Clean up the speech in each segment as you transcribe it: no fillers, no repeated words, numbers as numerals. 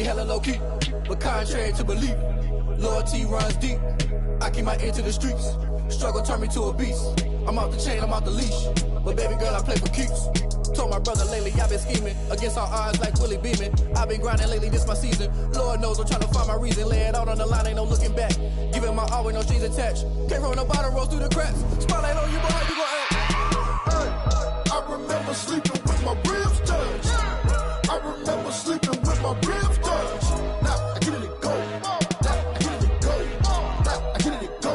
hella low-key, but contrary to belief, loyalty runs deep. I keep my ear to the streets. Struggle turned me to a beast. I'm off the chain, I'm off the leash. But baby girl, I play for keeps. Told my brother lately, I've been scheming against all odds like Willie Beeman. I've been grinding lately, this my season. Lord knows I'm trying to find my reason. Lay it out on the line, ain't no looking back. Giving my all with no strings attached. Came from the bottom, rose through the cracks. Spotlight on you, boy, you gon' act. I remember sleeping with my ribs touched. I remember sleeping with my ribs touched. Now I get it go. Now I get it go. Now I get it go.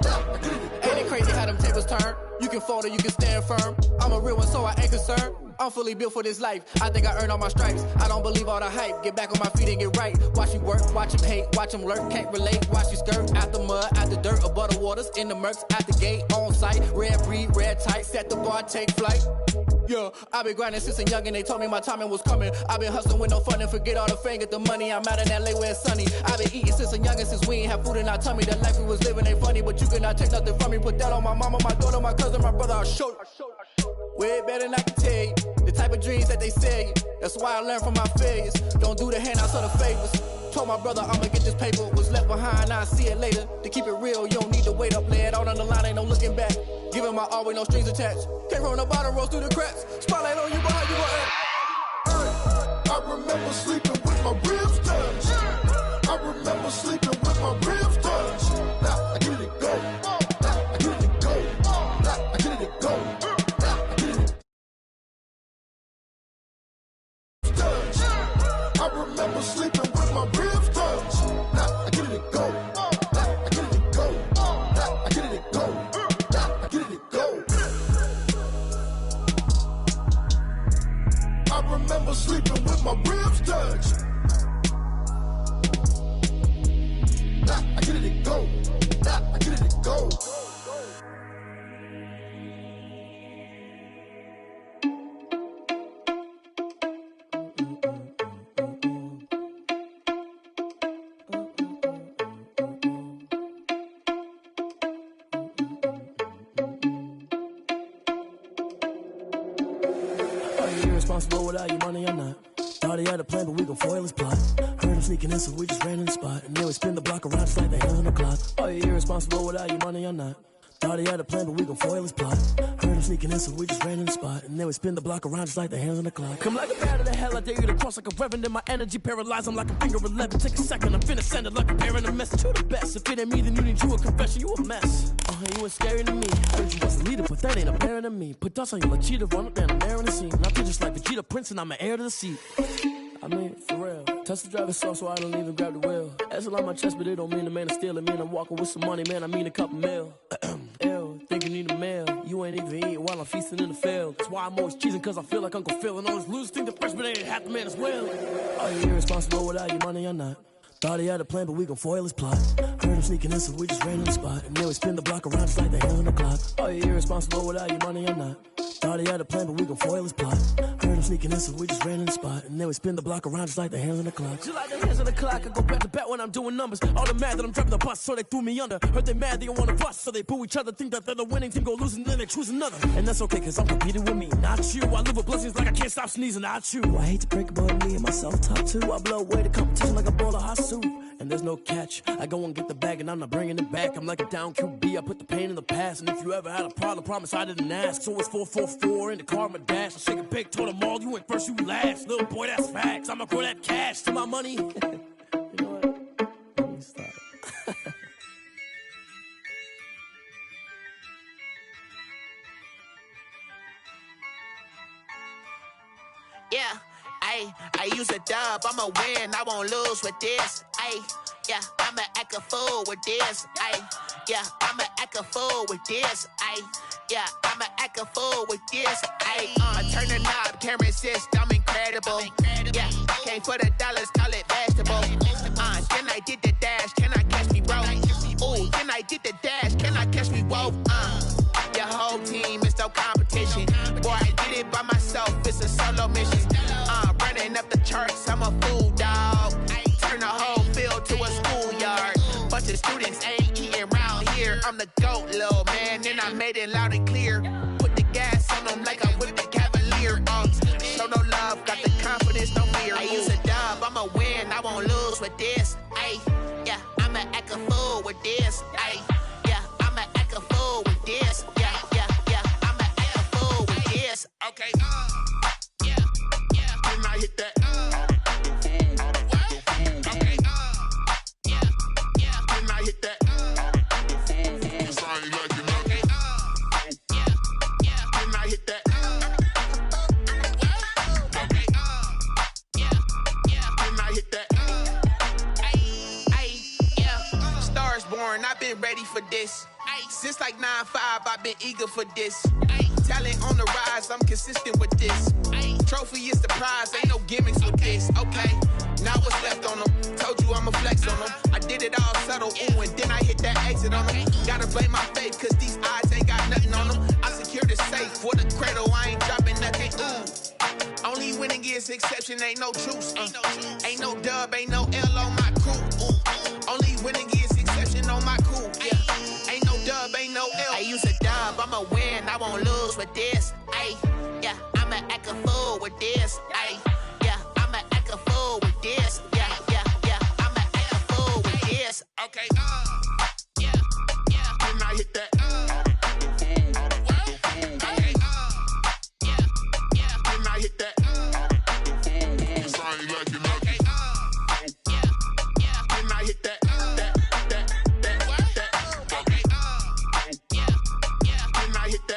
Now I get it go. Ain't it crazy how them tables turn? You can fold or you can stand firm. I'm a real one, so I ain't concerned. I'm fully built for this life. I think I earned all my stripes. I don't believe all the hype. Get back on my feet and get right. Watch you work, watch him hate, watch him lurk. Can't relate, watch you skirt. Out the mud, out the dirt, above the waters, in the murks, at the gate, on site. Red breed, red tight, set the bar, take flight. Yeah, I been grinding since a young and they told me my timing was coming. I been hustling with no fun and forget all the fame, get the money. I'm out in LA where it's sunny. I been eating since a young and since we ain't have food in our tummy. The life we was living ain't funny, but you cannot take nothing from me. Put that on my mama, my daughter, my cousin, my brother, I'll show you. Way better than I can tell you. The type of dreams that they sell you. That's why I learned from my failures. Don't do the handouts or the favors. Told my brother I'ma get this paper. Was left behind, I'll see it later. To keep it real, you don't need to wait up. Lay it out on the line, ain't no looking back. Giving my all with no strings attached. Came from the bottom, rose through the cracks. Spotlight on you, boy, you gon' act. I remember sleeping with my ribs touched. I remember sleeping with my ribs touched. Now I get it go. Now I get it go. Now I get it go. I remember sleeping with my ribs touched. Now I get it go. Now I get it go. Now I get it go. Now I get it go. I remember sleeping with my ribs touched. Now I get it go. Now I get it go. Responsible without your money or not. Thought he had a plan, but we gon' foil his plot. Heard him sneaking in, so we just ran in the spot. And then we spin the block around just like the hands on the clock. Are you irresponsible without your money or not? Thought he had a plan, but we gon' foil his plot. Heard him sneaking in, so we just ran in the spot. And then we spin the block around just like the hands on the clock. Come like a bat of the hell, I dare you to cross like a reverend. In my energy paralyzed, I'm like a finger 11. Take a second, I'm finna send it like a bearing a message to the best. If it ain't me, then you need you a confession, you a mess. You ain't scary to me. Heard you was a leader, but that ain't apparent to me. Put dust on you like cheetah, run up down the air in the scene. Now I'm just like Vegeta Prince, and I'm an heir to the seat. I mean, for real. Touch the driver's soft, so I don't even grab the wheel. That's on my chest, but it don't mean the man is stealing. Man, I'm walking with some money, man, I mean a couple mil. Ew, think you need a meal. You ain't even eating while I'm feasting in the field. That's why I'm always cheesing, cause I feel like Uncle Phil. And all those losers think the freshman ain't half the man as well. Are you irresponsible without your money or not? Thought he had a plan, but we gon' foil his plot. Heard him sneaking in, so we just ran in the spot. And then we spin the block around just like the hands on the clock. Are you irresponsible without your money or not? Thought he had a plan, but we gon' foil his plot. Heard him sneaking in, so we just ran in the spot. And then we spin the block around just like the hands on the clock. Just like the hands on the clock, I go back to back when I'm doing numbers. All the mad that I'm driving the bus, so they threw me under. Heard they mad, they don't wanna bust, so they boo each other. Think that they're the winning team, go losing, then they choose another. And that's okay, cause I'm competing with me, not you. I live with blessings like I can't stop sneezing, not you. I hate to break it, but me and myself top two. I blow away the competition like a bowl of hot soup. And there's no catch. I go and get the bag and I'm not bringing it back. I'm like a down QB, I put the pain in the past. And if you ever had a problem, promise I didn't ask. So it's 444 in the car, my dash. I shake a big, told them all, you ain't first, you last. Little boy, that's facts. I'ma grow that cash to my money. You know what? Let me stop. Yeah, I use a dub, I'ma win, I won't lose with this. Yeah, I'ma act a fool with this. Yeah, I'ma act a fool with this. Yeah, I'ma act a fool with this. I turn the knob, camera assist, I'm incredible. Yeah, came for the dollars, call it vegetable. Then I did the dash, can I catch me, bro? Ooh, then I did the dash, can I catch me, whoa? Your whole team is no competition. Boy, I did it by myself, it's a solo mission. Running up the charts, I'm a fool, dog. Turn the whole field to a schoolyard. Bunch of students ain't eating round here. I'm the GOAT, little man, and I made it loud and clear. Put the gas on them like I'm with the Cavalier. Show no love, got the confidence, no fear. I use a dub, I'ma win, I won't lose with this. Ay, yeah, I'ma act a fool with this. Ay, yeah, I'ma act a fool with this. Yeah, yeah, yeah, I'ma act a fool with this. Okay, yeah, yeah. When I hit that. Okay, yeah, yeah. When I hit that. I've been ready for this. Since like 9-5, I've been eager for this. Talent on the rise, I'm consistent with this. Trophy is the prize, ain't no gimmicks with this. Okay, now what's left on them? Told you I'ma flex on them. I did it all subtle, ooh, and then I hit that exit on them. Gotta blame my faith, cause these eyes ain't got nothing on them. I secured the safe for the cradle, I ain't dropping nothing, ooh. Only winning is exception, ain't no truce. Ain't no dub, ain't no L on my crew. Ooh. Only winning is exception on my crew. Yeah. Ain't no dub, ain't no L. I use a dub, I'ma win, I won't lose with this. Ay, yeah, I'ma act a fool with this. Ay, yeah, I'ma act a fool with this. Yeah, yeah, yeah, I'ma act a fool with this. Okay, yeah, yeah. When I hit that. Okay, yeah, yeah. When I hit that. I ain't like it. Okay, yeah, yeah. When I hit that.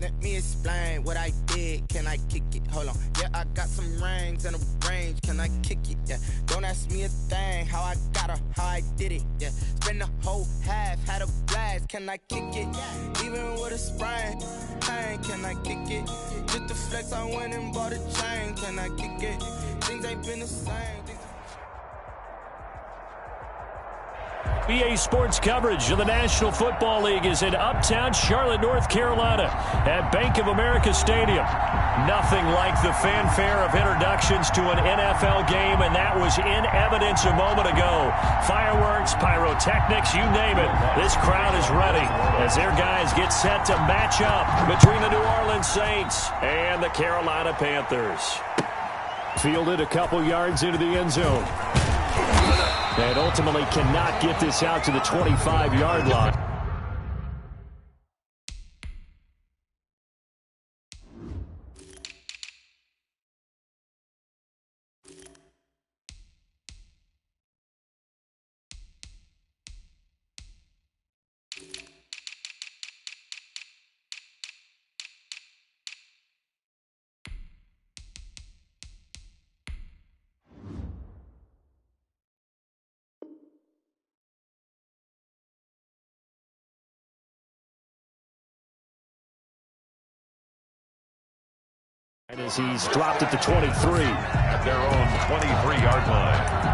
Let me explain what I did. Can I kick it? Hold on. Yeah, I got some rings and a range. Can I kick it? Yeah. Don't ask me a thing. How I got her, how I did it. Yeah. Spend the whole half, had a blast. Can I kick it? Even with a sprain. Pain, can I kick it? Just the flex, I went and bought a chain. Can I kick it? Things ain't been the same. EA Sports coverage of the National Football League is in uptown Charlotte, North Carolina at Bank of America Stadium. Nothing like the fanfare of introductions to an NFL game, and that was in evidence a moment ago. Fireworks, pyrotechnics, you name it. This crowd is ready as their guys get set to match up between the New Orleans Saints and the Carolina Panthers. Fielded a couple yards into the end zone. And ultimately cannot get this out to the 25-yard line. As he's dropped at the 23. At their own 23-yard line.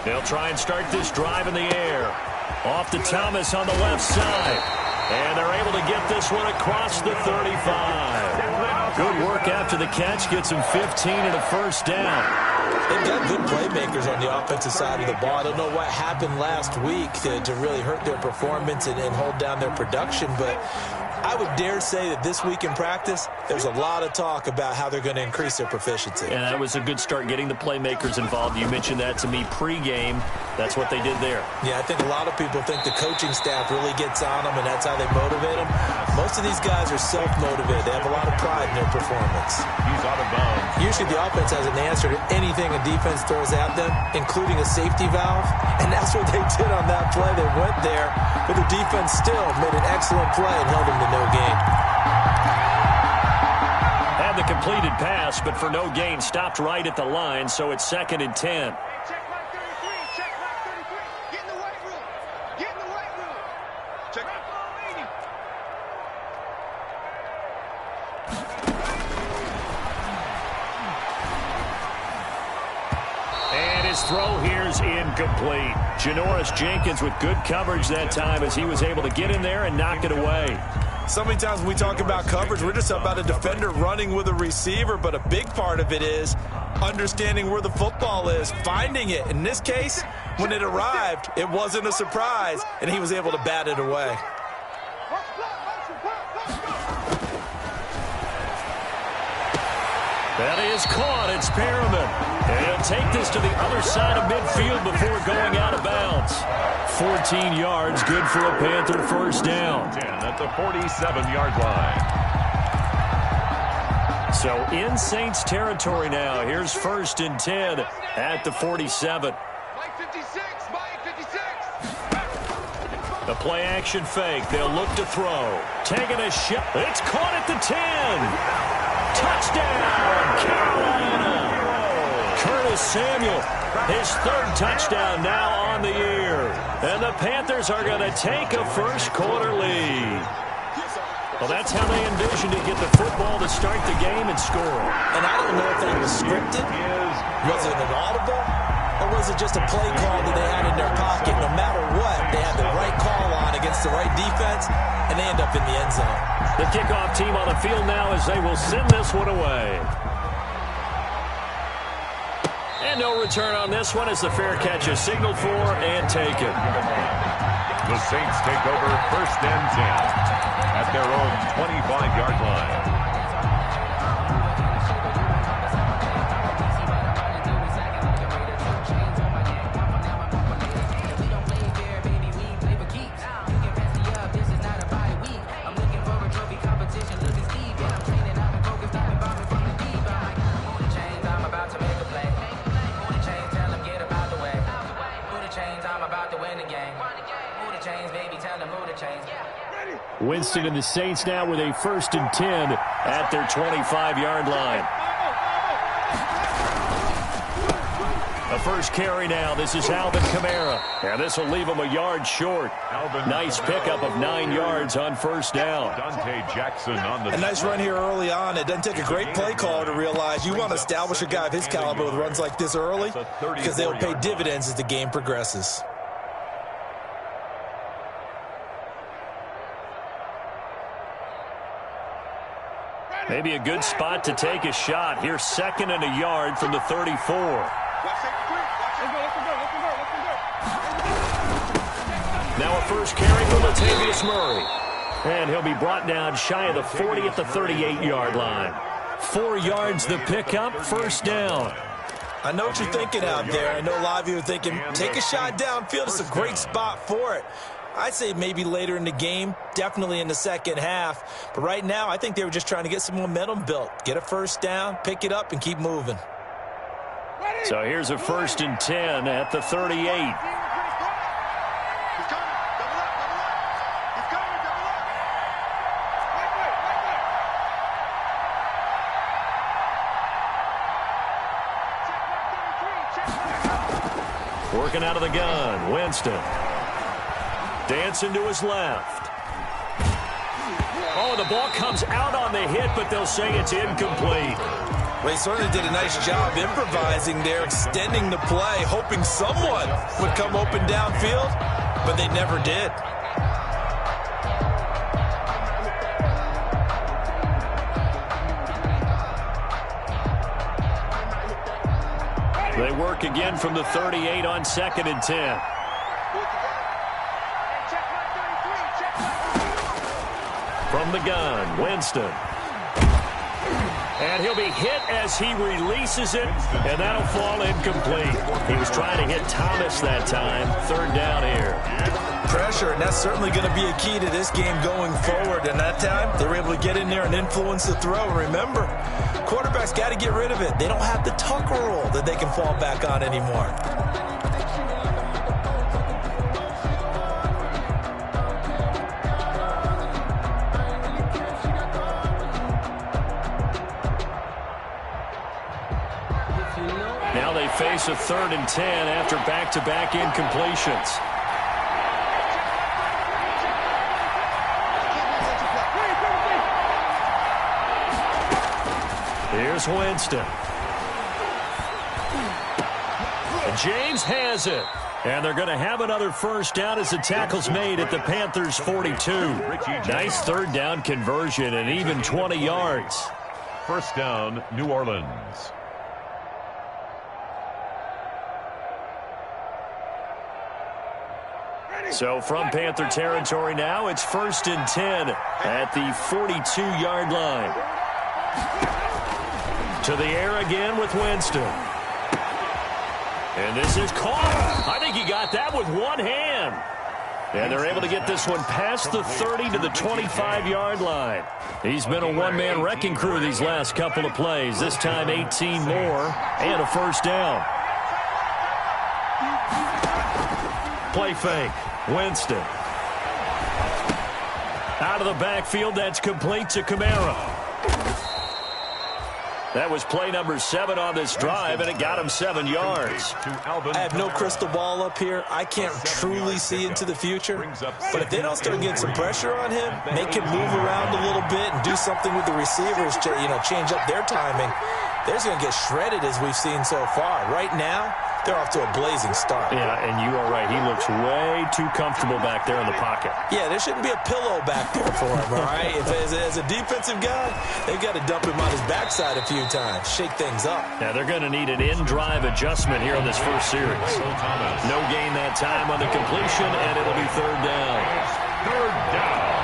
They'll try and start this drive in the air. Off to Thomas on the left side. And they're able to get this one across the 35. Good work after the catch. Gets him 15 and a first down. They've got good playmakers on the offensive side of the ball. I don't know what happened last week to really hurt their performance and hold down their production, but I would dare say that this week in practice, there's a lot of talk about how they're going to increase their proficiency. And that was a good start getting the playmakers involved. You mentioned that to me pregame. That's what they did there. Yeah, I think a lot of people think the coaching staff really gets on them, and that's how they motivate them. Most of these guys are self-motivated. They have a lot of pride in their performance. He's out of bounds. Usually the offense has an answer to anything a defense throws at them, including a safety valve, and that's what they did on that play. They went there, but the defense still made an excellent play and held them to no gain. Had the completed pass, but for no gain, stopped right at the line, so it's 2nd and 10. Check mark 33. Check mark 33. Get in the weight room. Get in the weight room. Check mark 80. And his throw here's incomplete. Janoris Jenkins with good coverage that time as he was able to get in there and knock it away. So many times when we talk about coverage, we're just about a defender running with a receiver, but a big part of it is understanding where the football is, finding it. In this case, when it arrived, it wasn't a surprise, and he was able to bat it away. That is caught. It's Perriman. And he'll take this to the other side of midfield before going out of bounds. 14 yards, good for a Panther first down. 10 at the 47-yard line. So in Saints territory now. Here's 1st and 10 at the 47. Mike 56. Mike 56. The play action fake. They'll look to throw. Taking a shot. It's caught at the 10. Touchdown, Carolina. Curtis Samuel, his 3rd touchdown now on the year. And the Panthers are going to take a first-quarter lead. Well, that's how they envisioned to get the football to start the game and score. And I don't know if that was scripted. Was it an audible? Or was it just a play call that they had in their pocket? No matter what, they had the right call on against the right defense, and they end up in the end zone. The kickoff team on the field now as they will send this one away. And no return on this one as the fair catch is signaled for and taken. The Saints take over 1st and 10 at their own 25-yard line. I'm about to win the game. Winston and the Saints now with a 1st and 10 at their 25-yard line. The first carry now. This is Alvin Kamara. And this will leave him a yard short. Nice pickup of 9 yards on 1st down. Dante Jackson on the... A nice run here early on. It doesn't take a great play caller to realize you want to establish a guy of his caliber with runs like this early because they'll pay dividends as the game progresses. Maybe a good spot to take a shot. Here's 2nd and a yard from the 34. Now a first carry for Latavius Murray. And he'll be brought down shy of the 40 at the 38-yard line. 4 yards the pickup, 1st down. I know what you're thinking out there. I know a lot of you are thinking, take a shot downfield. It's a great spot for it. I'd say maybe later in the game, definitely in the second half. But right now, I think they were just trying to get some momentum built. Get a 1st down, pick it up, and keep moving. So here's a 1st and 10 at the 38. Working out of the gun, Winston. Dancing to his left. Oh, the ball comes out on the hit, but they'll say it's incomplete. Well, he certainly did a nice job improvising there, extending the play, hoping someone would come open downfield, but they never did. They work again from the 38 on 2nd and 10. From the gun, Winston. And he'll be hit as he releases it, and that'll fall incomplete. He was trying to hit Thomas that time. 3rd down here. Pressure, and that's certainly going to be a key to this game going forward. And that time, they were able to get in there and influence the throw. Remember, quarterbacks got to get rid of it. They don't have the Tucker rule that they can fall back on anymore. Now they face a 3rd and 10 after back-to-back incompletions. Here's Winston. And James has it. And they're going to have another 1st down as the tackle's made at the Panthers' 42. Nice 3rd down conversion and even 20 yards. 1st down, New Orleans. So from Panther territory now, it's 1st and 10 at the 42-yard line. To the air again with Winston. And this is caught. I think he got that with one hand. And they're able to get this one past the 30 to the 25-yard line. He's been a one-man wrecking crew these last couple of plays. This time 18 more and a 1st down. Play fake. Winston. Out of the backfield, that's complete to Kamara. That was play number 7 on this drive, and it got him 7 yards. I have no crystal ball up here. I can't truly see into the future. But if they don't start getting some pressure on him, make him move around a little bit and do something with the receivers to, change up their timing, they're just going to get shredded as we've seen so far. Right now, they're off to a blazing start. Yeah, and you are right. He looks way too comfortable back there in the pocket. Yeah, there shouldn't be a pillow back there for him, all right? As a defensive guy, they've got to dump him on his backside a few times, shake things up. Now, they're going to need an in-drive adjustment here on this first series. No gain that time on the completion, and it'll be 3rd down. 3rd down.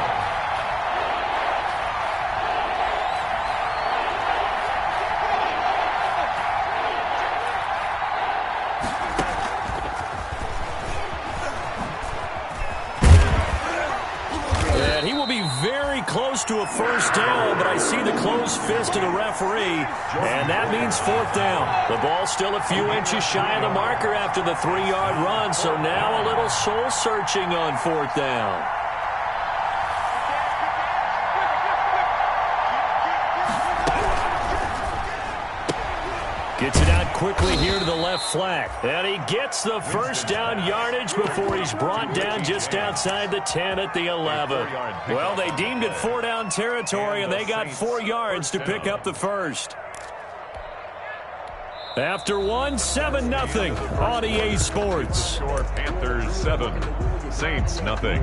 Close to a 1st down, but I see the closed fist of the referee, and that means 4th down. The ball still a few inches shy of the marker after the 3-yard run, so now a little soul-searching on 4th down. Gets it out quickly here to the left flank. And he gets the first down yardage before he's brought down just outside the 10 at the 11. Well, they deemed it 4-down territory, and they got 4 yards to pick up the first. After 1, 7-0 on EA Sports. Panthers 7, Saints nothing.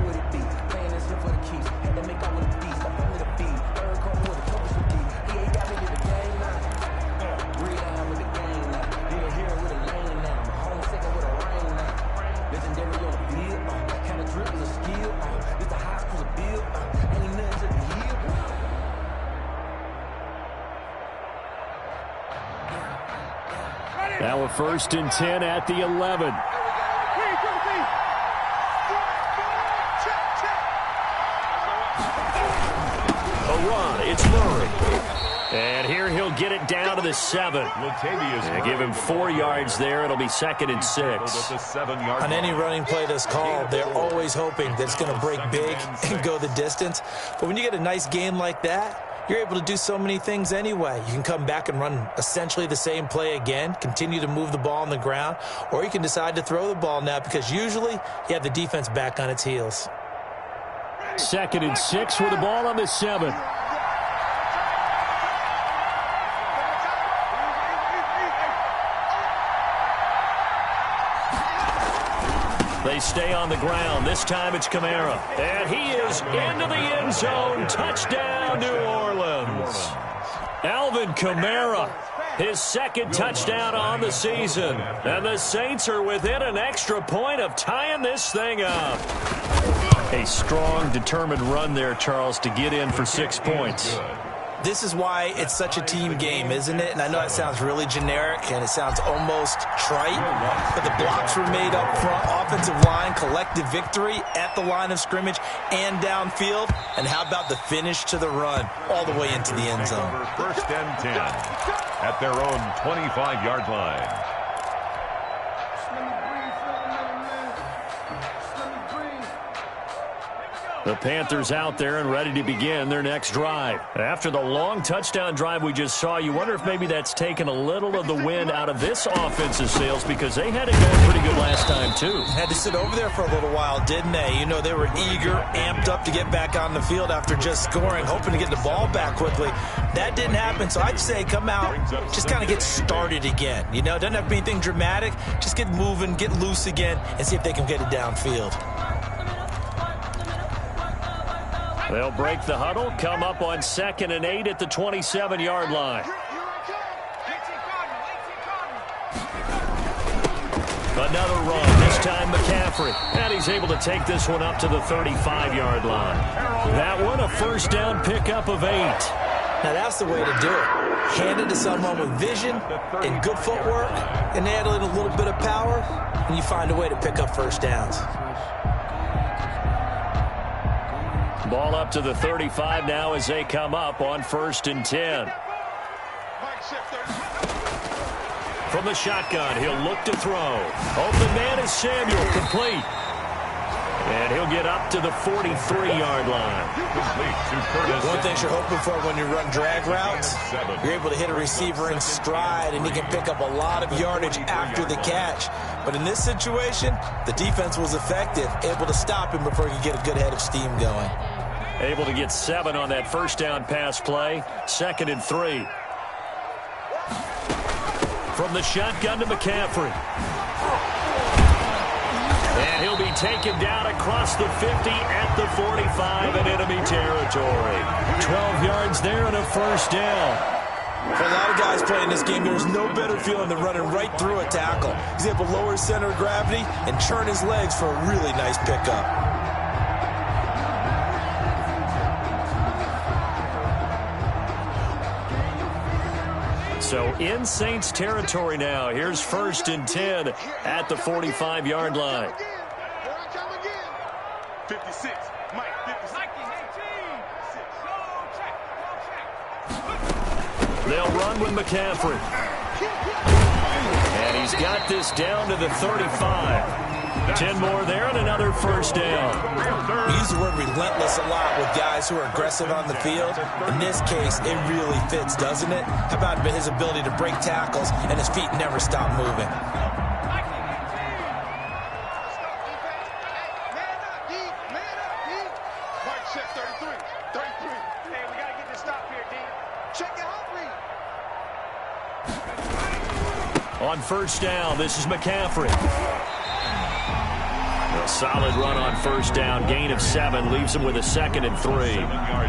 Now a 1st and 10 at the 11. A run, it's Murray. And here he'll get it down to the 7. And give him 4 yards there. It'll be 2nd and 6. On any running play that's called, they're always hoping that it's going to break big and go the distance. But when you get a nice game like that, you're able to do so many things anyway. You can come back and run essentially the same play again, continue to move the ball on the ground, or you can decide to throw the ball now because usually you have the defense back on its heels. 2nd and 6 with the ball on the 7. They stay on the ground. This time it's Kamara. And he is into the end zone. Touchdown, New Orleans. Alvin Kamara, his 2nd touchdown on the season. And the Saints are within an extra point of tying this thing up. A strong, determined run there, Charles, to get in for 6 points. This is why it's such a team game, isn't it? And I know it sounds really generic and it sounds almost trite, but the blocks were made up front, offensive line, collective victory at the line of scrimmage and downfield. And how about the finish to the run all the way into the end zone? 1st and 10 at their own 25-yard line. The Panthers out there and ready to begin their next drive. After the long touchdown drive we just saw, you wonder if maybe that's taken a little of the wind out of this offensive sails because they had it going pretty good last time, too. Had to sit over there for a little while, didn't they? You know, they were eager, amped up to get back on the field after just scoring, hoping to get the ball back quickly. That didn't happen, so I'd say come out, just kind of get started again. You know, doesn't have to be anything dramatic. Just get moving, get loose again, and see if they can get it downfield. They'll break the huddle, come up on 2nd and 8 at the 27-yard line. Another run, this time McCaffrey. And he's able to take this one up to the 35-yard line. That one, a 1st down pickup of 8. Now that's the way to do it. Hand it to someone with vision and good footwork, and add a little bit of power, and you find a way to pick up 1st downs. Ball up to the 35 now as they come up on 1st and 10. From the shotgun, he'll look to throw. Open man is Samuel, complete. And he'll get up to the 43-yard line. One thing you're hoping for when you run drag routes, you're able to hit a receiver in stride, and he can pick up a lot of yardage after the catch. But in this situation, the defense was effective, able to stop him before he could get a good head of steam going. Able to get 7 on that 1st down pass play. 2nd and 3. From the shotgun to McCaffrey. And he'll be taken down across the 50 at the 45 in enemy territory. 12 yards there and a 1st down. For a lot of guys playing this game, there's no better feeling than running right through a tackle. He's able to lower his center of gravity and turn his legs for a really nice pickup. So in Saints territory now. Here's 1st and 10 at the 45-yard line. 56. Mike, 56. They'll run with McCaffrey. And he's got this down to the 35. 10 more there and another first down. We use the word relentless a lot with guys who are aggressive on the field. In this case, it really fits, doesn't it? How about his ability to break tackles and his feet never stop moving? On first down, this is McCaffrey. A solid run on first down. Gain of 7 leaves them with a 2nd and 3.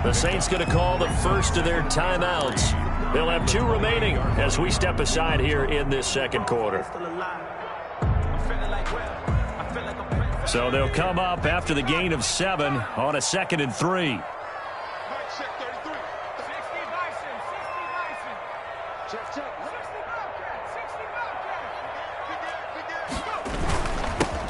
The Saints going to call the first of their timeouts. They'll have 2 remaining as we step aside here in this second quarter. So they'll come up after the gain of 7 on a 2nd and 3.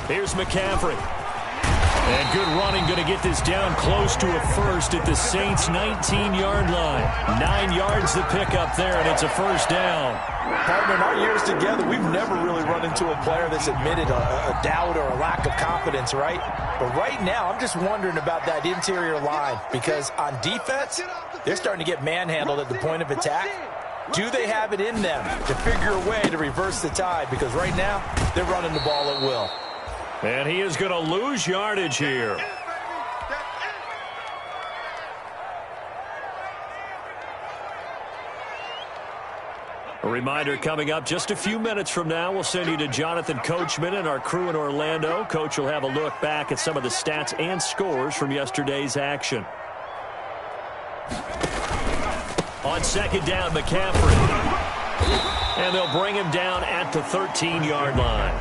Here's McCaffrey. And good running, going to get this down close to a first at the Saints' 19-yard line. 9 yards to pick up there, and it's a first down. Partner, in our years together, we've never really run into a player that's admitted a doubt or a lack of confidence, right? But right now, I'm just wondering about that interior line, because on defense, they're starting to get manhandled at the point of attack. Do they have it in them to figure a way to reverse the tide? Because right now, they're running the ball at will. And he is going to lose yardage here. A reminder coming up just a few minutes from now, we'll send you to Jonathan Coachman and our crew in Orlando. Coach will have a look back at some of the stats and scores from yesterday's action. On second down, McCaffrey. And they'll bring him down at the 13-yard line.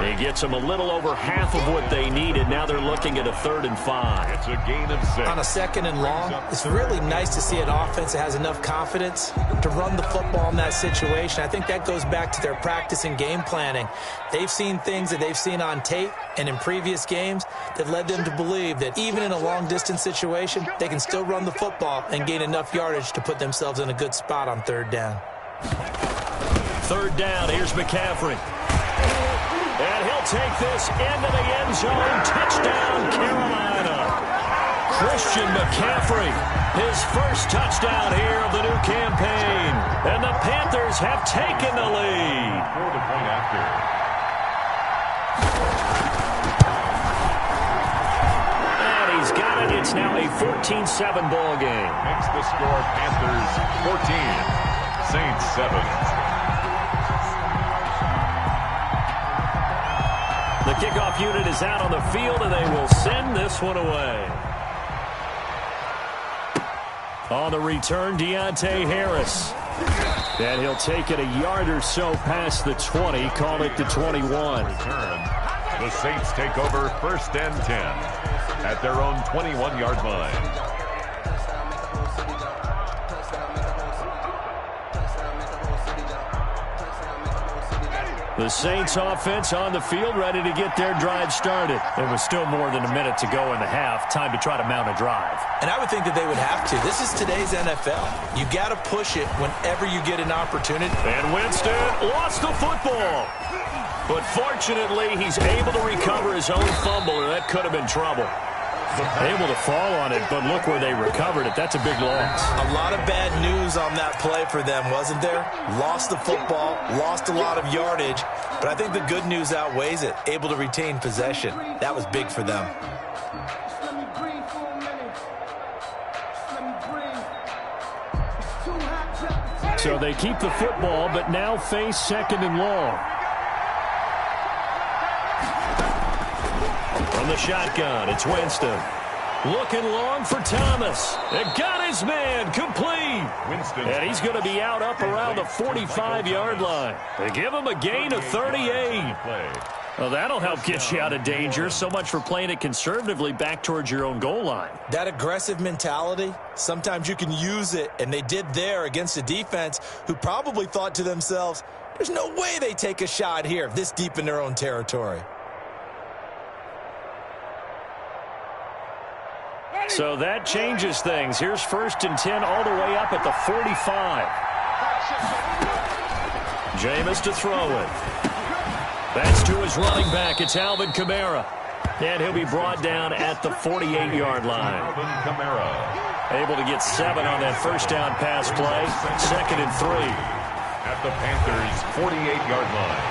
He gets them a little over half of what they needed. Now they're looking at a 3rd and 5. It's a gain of 6. On a 2nd and long, it's really nice to see an offense that has enough confidence to run the football in that situation. I think that goes back to their practice and game planning. They've seen things that they've seen on tape and in previous games that led them to believe that even in a long-distance situation, they can still run the football and gain enough yardage to put themselves in a good spot on 3rd down. 3rd down, here's McCaffrey. And he'll take this into the end zone. Touchdown, Carolina. Christian McCaffrey, his first touchdown here of the new campaign. And the Panthers have taken the lead. For the point after. And he's got it. It's now a 14-7 ball game. Makes the score Panthers 14, Saints 7. The kickoff unit is out on the field, and they will send this one away. On the return, Deontay Harris. And he'll take it a yard or so past the 20, call it the 21. Return. The Saints take over 1st and 10 at their own 21-yard line. The Saints offense on the field, ready to get their drive started. There was still more than a minute to go in the half. Time to try to mount a drive. And I would think that they would have to. This is today's NFL. You got to push it whenever you get an opportunity. And Winston lost the football. But fortunately, he's able to recover his own fumble, or that could have been trouble. Able to fall on it, but look where they recovered it. That's a big loss. A lot of bad news on that play for them, wasn't there? Lost the football, lost a lot of yardage, but I think the good news outweighs it. Able to retain possession. That was big for them. So they keep the football, but now face 2nd and long. From the shotgun, it's Winston. Looking long for Thomas. And got his man complete. Winston. And he's going to be out up around the 45-yard line. They give him a gain of 38. Well, that'll help get you out of danger. So much for playing it conservatively back towards your own goal line. That aggressive mentality, sometimes you can use it, and they did there against a defense who probably thought to themselves, there's no way they take a shot here this deep in their own territory. So that changes things. Here's 1st and 10 all the way up at the 45. Jameis to throw it. That's to his running back. It's Alvin Kamara. And he'll be brought down at the 48-yard line. Alvin Kamara. Able to get 7 on that first down pass play. 2nd and 3. At the Panthers' 48-yard line.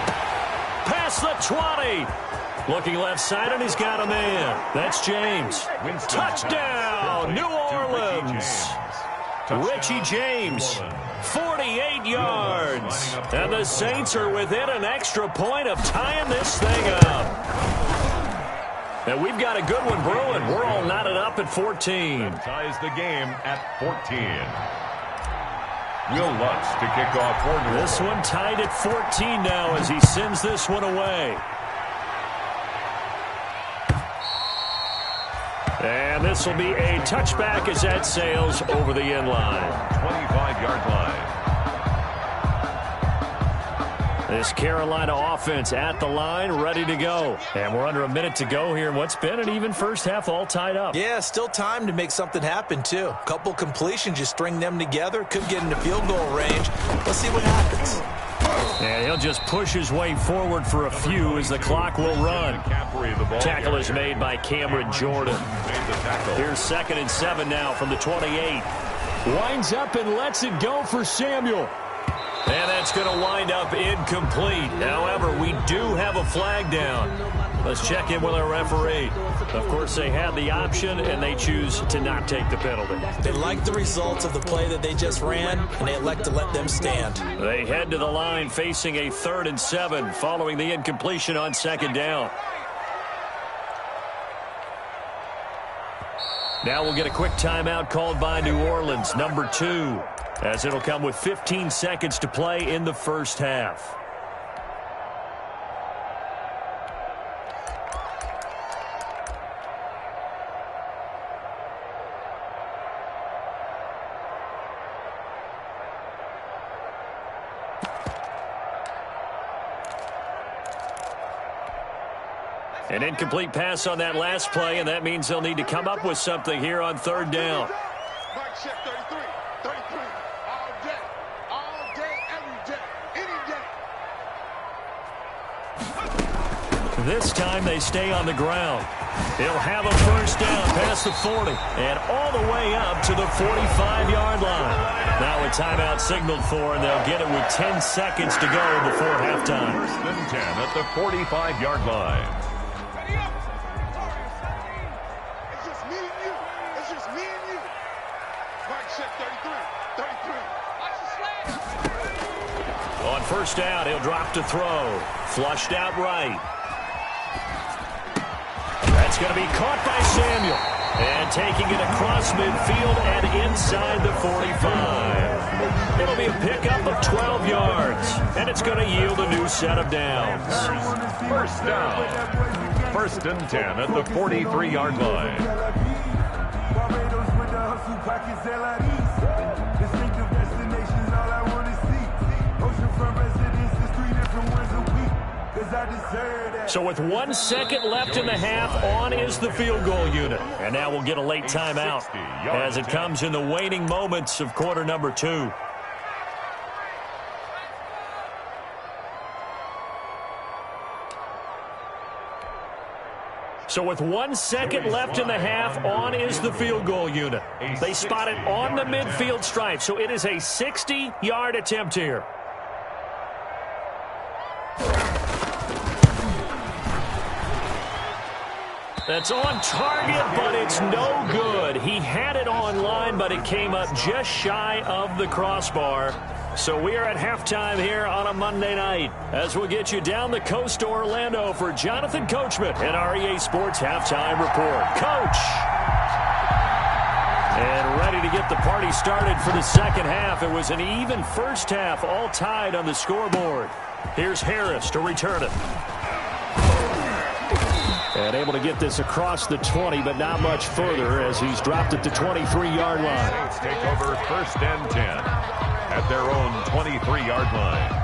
Past the 20. Looking left side, and he's got a man. That's James. Touchdown, New Orleans. Richie James, 48 yards. And the Saints are within an extra point of tying this thing up. And we've got a good one brewing. We're all knotted up at 14. That ties the game at 14. Will Lutz to kick off for New Orleans. This one tied at 14 now as he sends this one away. And this will be a touchback as that sails over the end line. 25-yard line. This Carolina offense at the line, ready to go. And we're under a minute to go here in what's been an even first half, all tied up. Yeah, still time to make something happen, too. A couple completions, you string them together, could get into field goal range. Let's see what happens. And he'll just push his way forward for a few as the clock will run. Tackle is made by Cameron Jordan. Here's 2nd and 7 now from the 28. Winds up and lets it go for Samuel. And that's going to wind up incomplete. However, we do have a flag down. Let's check in with our referee. Of course, they had the option, and they choose to not take the penalty. They like the results of the play that they just ran, and they elect to let them stand. They head to the line facing a 3rd and 7 following the incompletion on 2nd down. Now we'll get a quick timeout called by New Orleans, number 2, as it'll come with 15 seconds to play in the first half. An incomplete pass on that last play, and that means they'll need to come up with something here on 3rd down. Mike check 33, 33, all day, every day, any day. This time they stay on the ground. They'll have a first down past the 40 and all the way up to the 45-yard line. Now a timeout signaled for, and they'll get it with 10 seconds to go before halftime. 1st and 10 at the 45-yard line. On 1st down, he'll drop to throw. Flushed out right. That's going to be caught by Samuel. And taking it across midfield and inside the 45. It'll be a pickup of 12 yards. And it's going to yield a new set of downs. 1st down. 1st and 10 at the 43-yard line. So with 1 second left in the half, on is the field goal unit. And now we'll get a late timeout as it comes in the waning moments of quarter number 2. So with 1 second left in the half, on is the field goal unit. They spot it on the midfield stripe, so it is a 60-yard attempt here. That's on target, but it's no good. He had it on line, but it came up just shy of the crossbar. So we are at halftime here on a Monday night as we'll get you down the coast to Orlando for Jonathan Coachman and our EA Sports Halftime Report. Coach! And ready to get the party started for the second half. It was an even first half, all tied on the scoreboard. Here's Harris to return it. And able to get this across the 20, but not much further as he's dropped at the 23-yard line. Saints take over 1st and 10 at their own 23-yard line.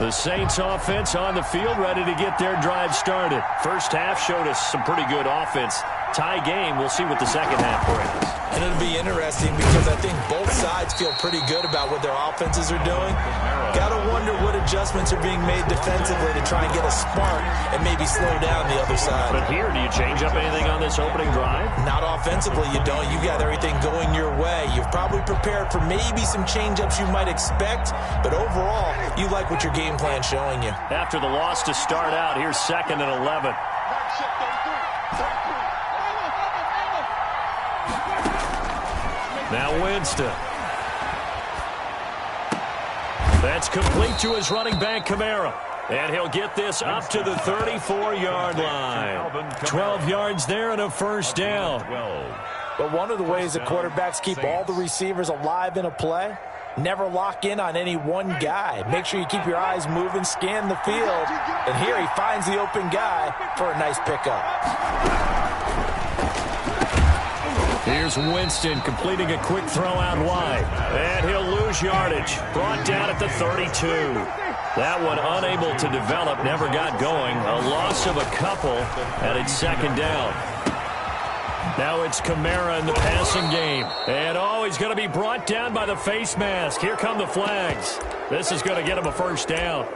The Saints offense on the field, ready to get their drive started. First half showed us some pretty good offense. Tie game. We'll see what the second half brings. And it'll be interesting because I think both sides feel pretty good about what their offenses are doing. Got to wonder what adjustments are being made defensively to try and get a spark and maybe slow down the other side. But here, do you change up anything on this opening drive? Not offensively, you don't. You got everything going your way. You've probably prepared for maybe some change-ups you might expect, but overall, you like what your game plan's showing you. After the loss to start out, here's 2nd and 11. Now Winston. That's complete to his running back, Kamara. And he'll get this up to the 34-yard line. 12 yards there and a first down. But one of the ways that quarterbacks keep all the receivers alive in a play, never lock in on any one guy. Make sure you keep your eyes moving, scan the field. And here he finds the open guy for a nice pickup. Here's Winston completing a quick throw out wide. And he'll lose yardage. Brought down at the 32. That one unable to develop, never got going. A loss of a couple, and it's 2nd down. Now it's Kamara in the passing game. And he's going to be brought down by the face mask. Here come the flags. This is going to get him a first down.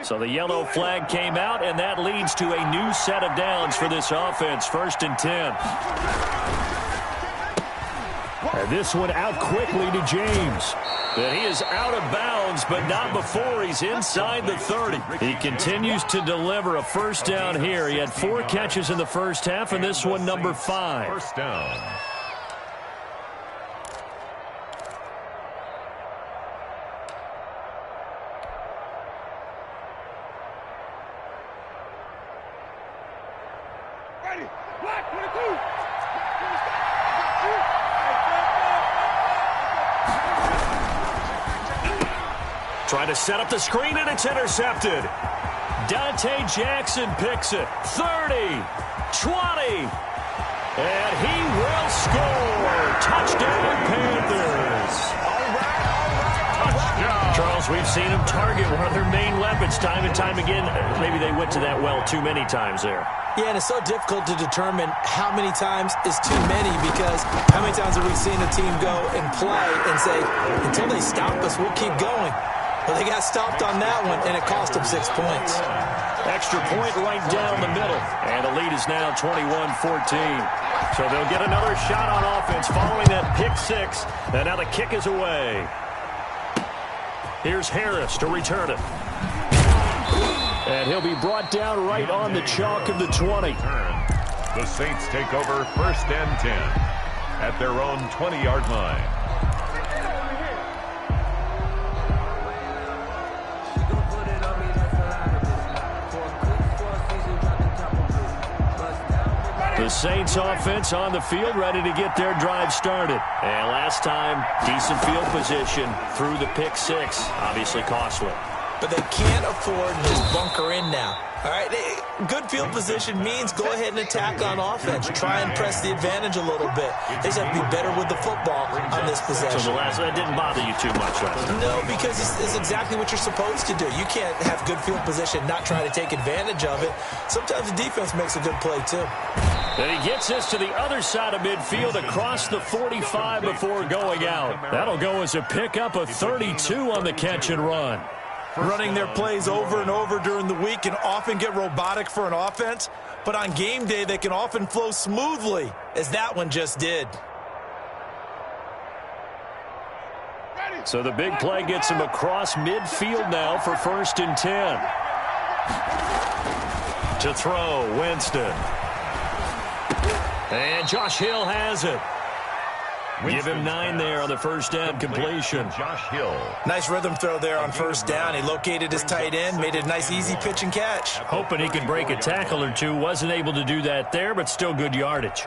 So the yellow flag came out, and that leads to a new set of downs for this offense. 1st and 10. And this one out quickly to James. And he is out of bounds, but not before he's inside the 30. He continues to deliver a first down here. He had 4 catches in the first half, and this one number 5. First down. Trying to set up the screen, and it's intercepted. Dante Jackson picks it. 30, 20, and he will score. Touchdown, Panthers. Charles, we've seen him target one of their main weapons time and time again. Maybe they went to that well too many times there. Yeah, and it's so difficult to determine how many times is too many, because how many times have we seen a team go and play and say, until they stop us, we'll keep going. Well, they got stopped on that one, and it cost them 6 points. Extra point right down the middle. And the lead is now 21-14. So they'll get another shot on offense following that pick 6. And now the kick is away. Here's Harris to return it. And he'll be brought down right on the chalk of the 20. The Saints take over 1st and 10 at their own 20-yard line. The Saints offense on the field, ready to get their drive started. And last time, decent field position through the pick 6. Obviously costly. But they can't afford to just bunker in now. All right, good field position means go ahead and attack on offense. Try and press the advantage a little bit. They just have to be better with the football on this possession. So the last that didn't bother you too much, right? No, because it's exactly what you're supposed to do. You can't have good field position, not try to take advantage of it. Sometimes the defense makes a good play, too. And he gets this to the other side of midfield across the 45 before going out. That'll go as a pickup of 32 on the catch and run. Running their plays over and over during the week can often get robotic for an offense, but on game day they can often flow smoothly, as that one just did. So the big play gets him across midfield now for 1st and 10. To throw, Winston. And Josh Hill has it. Give him 9 there on the first down completion. Josh Hill. Nice rhythm throw there on first down. He located his tight end, made it a nice easy pitch and catch. Hoping he could break a tackle or two. Wasn't able to do that there, but still good yardage.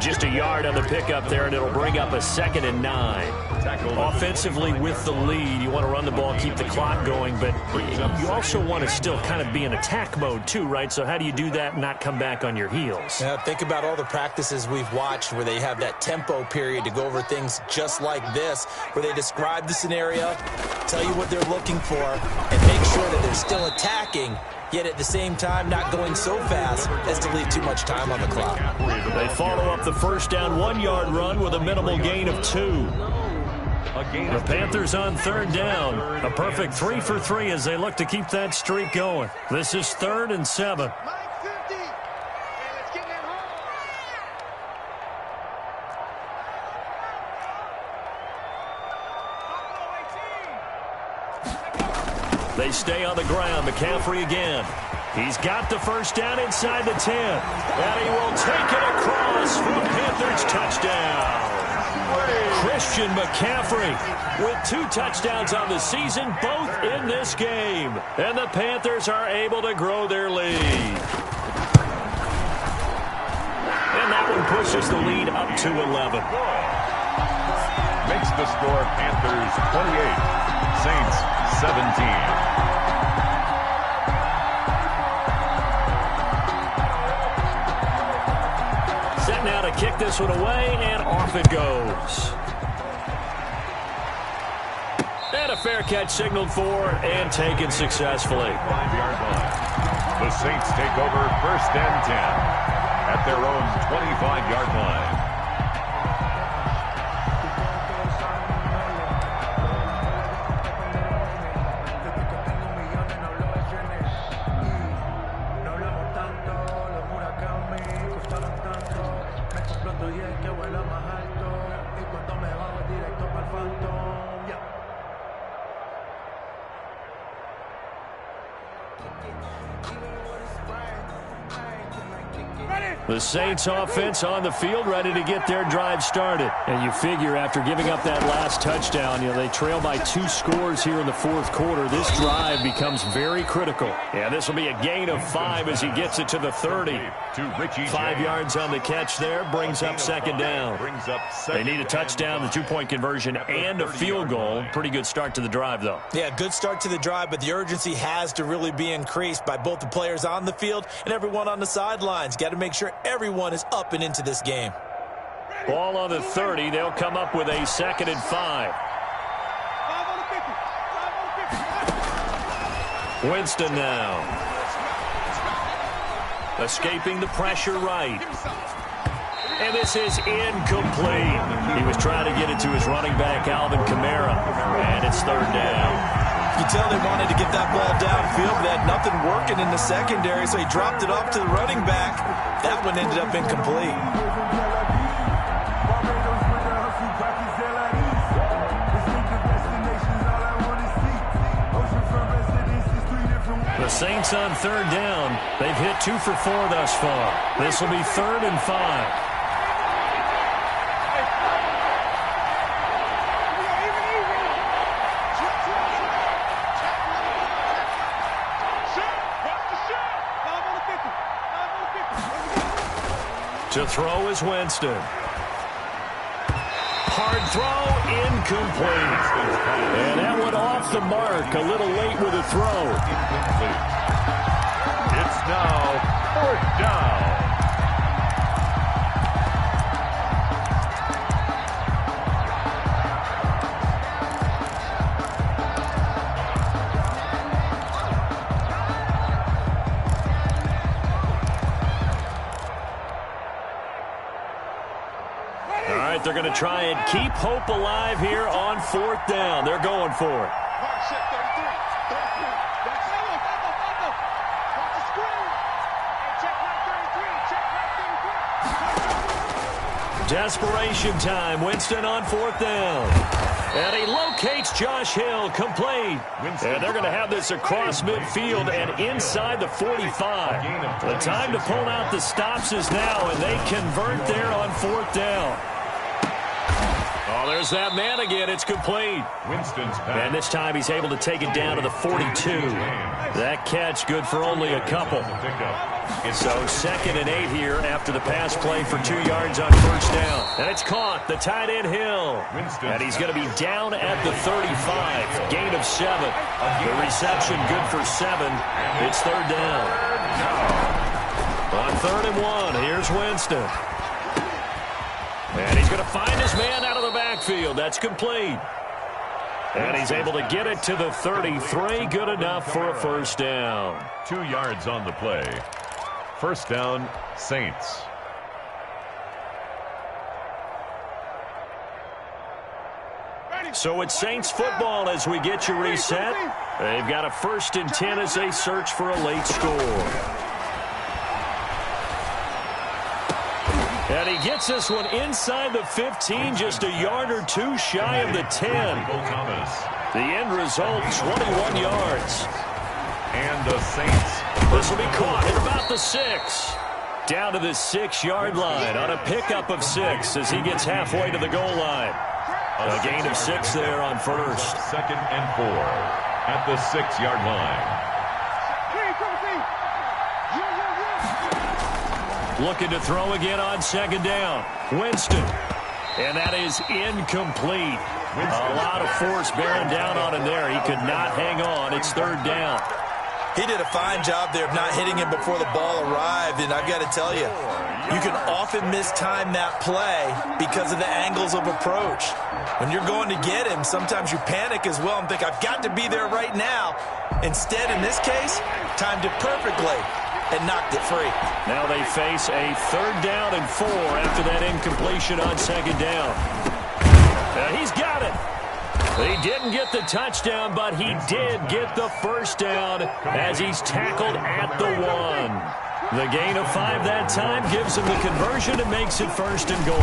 Just a yard on the pickup there, and it'll bring up a 2nd and 9. Offensively with the lead, you want to run the ball, keep the clock going, but you also want to still kind of be in attack mode too, right? So how do you do that and not come back on your heels? Yeah, think about all the practices we've watched where they have that tempo period to go over things just like this, where they describe the scenario, tell you what they're looking for, and make sure that they're still attacking, yet at the same time not going so fast as to leave too much time on the clock. They follow up the first down 1-yard run with a minimal gain of 2. The Panthers on 3rd down. A perfect 3 for 3 as they look to keep that streak going. This is 3rd and 7. They stay on the ground. McCaffrey again. He's got the first down inside the 10. And he will take it across for a Panthers touchdown. Christian McCaffrey with 2 touchdowns on the season, both in this game. And the Panthers are able to grow their lead. And that one pushes the lead up to 11. Makes the score Panthers 28, Saints 17. Set now to kick this one away, and off it goes. And a fair catch signaled for and taken successfully. 5-yard line. The Saints take over 1st and 10 at their own 25-yard line. The Saints offense on the field, ready to get their drive started. And you figure after giving up that last touchdown, they trail by 2 scores here in the 4th quarter. This drive becomes very critical. Yeah, this will be a gain of 5 as he gets it to the 30. 5 yards on the catch there, brings up 2nd down. They need a touchdown, the 2-point conversion, and a field goal. Pretty good start to the drive, though. Yeah, good start to the drive, but the urgency has to really be increased by both the players on the field and everyone on the sidelines. Got to make sure everyone is up and into this game. Ball on the 30. They'll come up with a 2nd and 5. Winston now. Escaping the pressure right. And this is incomplete. He was trying to get it to his running back, Alvin Kamara. And it's 3rd down. You can tell they wanted to get that ball downfield, but they had nothing working in the secondary, so he dropped it off to the running back. That one ended up incomplete. The Saints on 3rd down. They've hit 2 for 4 thus far. This will be 3rd and 5. To throw is Winston. Hard throw, incomplete. And that went off the mark, a little late with a throw. It's now 4th down. They're going to try and keep hope alive here on 4th down. They're going for it. Desperation time. Winston on 4th down. And he locates Josh Hill, complete. And they're going to have this across midfield and inside the 45. The time to pull out the stops is now, and they convert there on 4th down. Oh, there's that man again. It's complete. And this time he's able to take it down to the 42. That catch good for only a couple. So 2nd and 8 here after the pass play for 2 yards on first down. And it's caught, the tight end Hill. And he's going to be down at the 35. Gain of 7. The reception good for 7. It's 3rd down. On 3rd and 1, here's Winston. And he's going to find his man out of the backfield. That's complete. And he's able to get it to the 33. Good enough for a first down. 2 yards on the play. First down, Saints. So it's Saints football as we get you reset. They've got a 1st and 10 as they search for a late score. And he gets this one inside the 15, just a yard or 2 shy of the 10. The end result, 21 yards. And the Saints. This will be caught at about the 6. Down to the 6-yard line on a pickup of 6 as he gets halfway to the goal line. A gain of 6 there on first. 2nd and 4 at the 6-yard line. Looking to throw again on 2nd down. Winston. And that is incomplete. A lot of force bearing down on him there. He could not hang on. It's 3rd down. He did a fine job there of not hitting him before the ball arrived, and I've got to tell you, you can often mistime that play because of the angles of approach. When you're going to get him, sometimes you panic as well and think, I've got to be there right now. Instead, in this case, timed it perfectly and knocked it free. Now they face a 3rd down and 4 after that incompletion on 2nd down. He's got it. He didn't get the touchdown, but he did get the first down as he's tackled at the 1. The gain of 5 that time gives him the conversion and makes it 1st and goal.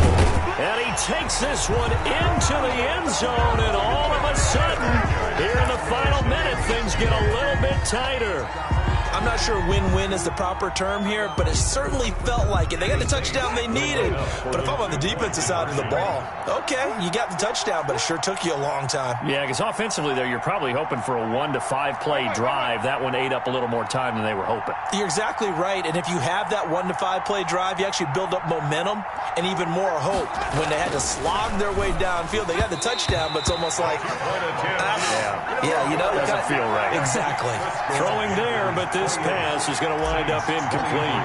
And he takes this one into the end zone, and all of a sudden, here in the final minute, things get a little bit tighter. I'm not sure win-win is the proper term here, but it certainly felt like it. They got the touchdown they needed. But if I'm on the defensive side of the ball, okay, you got the touchdown, but it sure took you a long time. Yeah, because offensively there, you're probably hoping for a 1 to 5 play drive. That one ate up a little more time than they were hoping. You're exactly right, and if you have that 1 to 5 play drive, you actually build up momentum and even more hope. When they had to slog their way downfield, they got the touchdown, but it's almost like, yeah, you know, it doesn't feel right. Exactly. Throwing there, but this pass is going to wind up incomplete.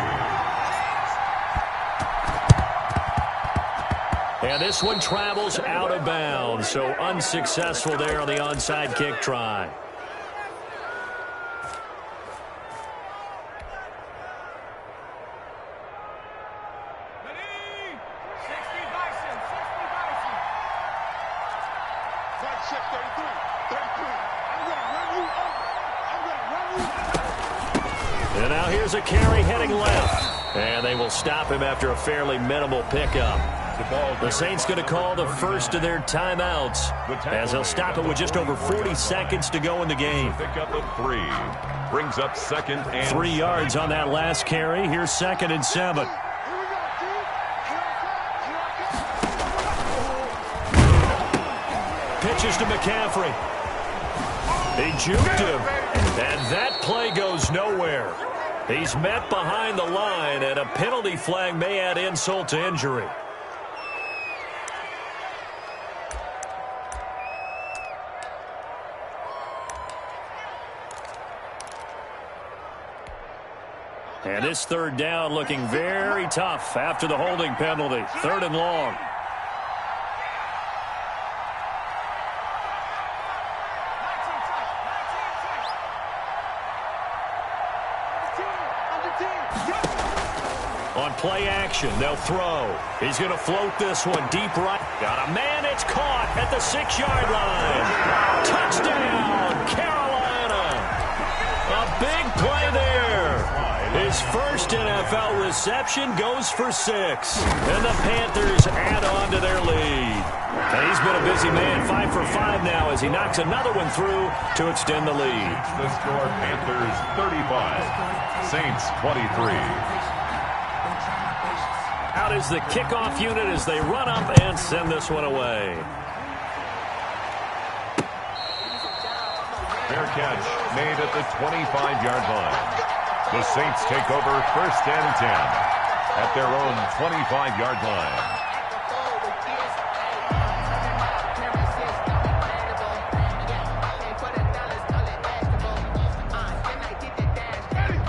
And this one travels out of bounds, so unsuccessful there on the onside kick try. And now here's a carry heading left. And they will stop him after a fairly minimal pickup. The Saints going to call the first of their timeouts as they'll stop it with just over 40 seconds to go in the game. Pickup of 3. Brings up 2nd and 3 yards on that last carry. Here's 2nd and 7. Pitches to McCaffrey. He juked him, and that play goes nowhere. He's met behind the line, and a penalty flag may add insult to injury. And this 3rd down looking very tough after the holding penalty. 3rd and long. On play action, they'll throw. He's going to float this one deep right. Got a man, it's caught at the 6-yard line. Touchdown, Carolina. A big play there. His first NFL reception goes for 6. And the Panthers add on to their lead. And he's been a busy man, 5 for 5 now as he knocks another one through to extend the lead. The score, Panthers 35, Saints 23. Out is the kickoff unit as they run up and send this one away. Fair catch made at the 25-yard line. The Saints take over 1st and 10 at their own 25-yard line.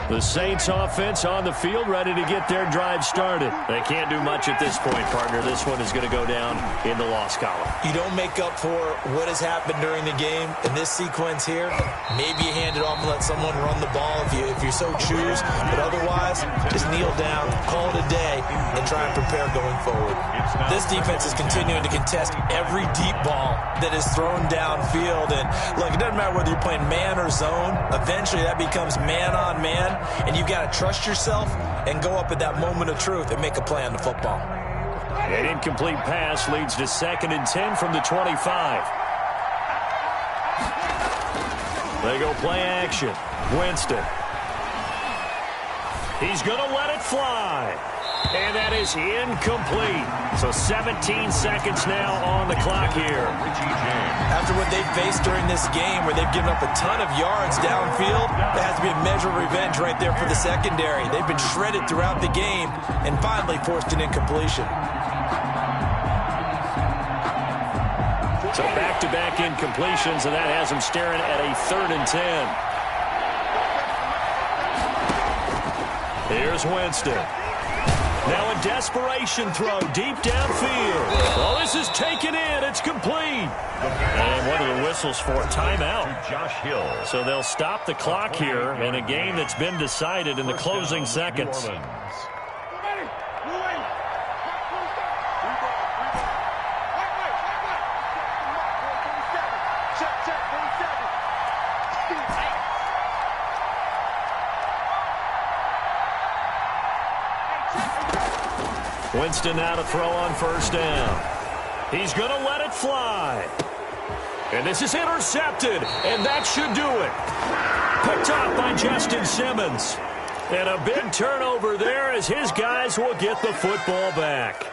The Saints offense on the field, ready to get their drive started. They can't do much at this point, partner. This one is going to go down in the loss column. You don't make up for what has happened during the game. In this sequence here, maybe you hand it off and let someone run the ball if you so choose. But otherwise, just kneel down, call it a day, and try and prepare going forward. This defense is continuing to contest every deep ball that is thrown downfield. And look, it doesn't matter whether you're playing man or zone. Eventually, that becomes man on man. And you've got to trust yourself and go up at that moment of truth and make a play on the football. An incomplete pass leads to 2nd and 10 from the 25. They go play action. Winston. He's going to let it fly. And that is incomplete. So 17 seconds now on the clock here. After what they've faced during this game where they've given up a ton of yards downfield, there has to be a measure of revenge right there for the secondary. They've been shredded throughout the game and finally forced an incompletion. So back-to-back incompletions, and that has them staring at a 3rd and 10. Here's Winston. Now a desperation throw deep downfield. Well, this is taken in. It's complete. And one of the whistles for timeout. Josh Hill. So they'll stop the clock here in a game that's been decided in the closing seconds. Winston now to throw on 1st down. He's going to let it fly. And this is intercepted, and that should do it. Picked up by Justin Simmons. And a big turnover there as his guys will get the football back.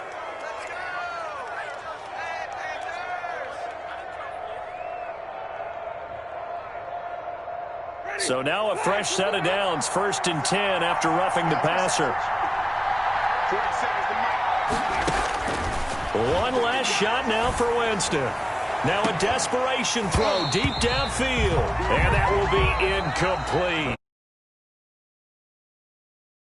So now a fresh set of downs, 1st and 10 after roughing the passer. One last shot now for Winston. Now a desperation throw deep downfield. And that will be incomplete.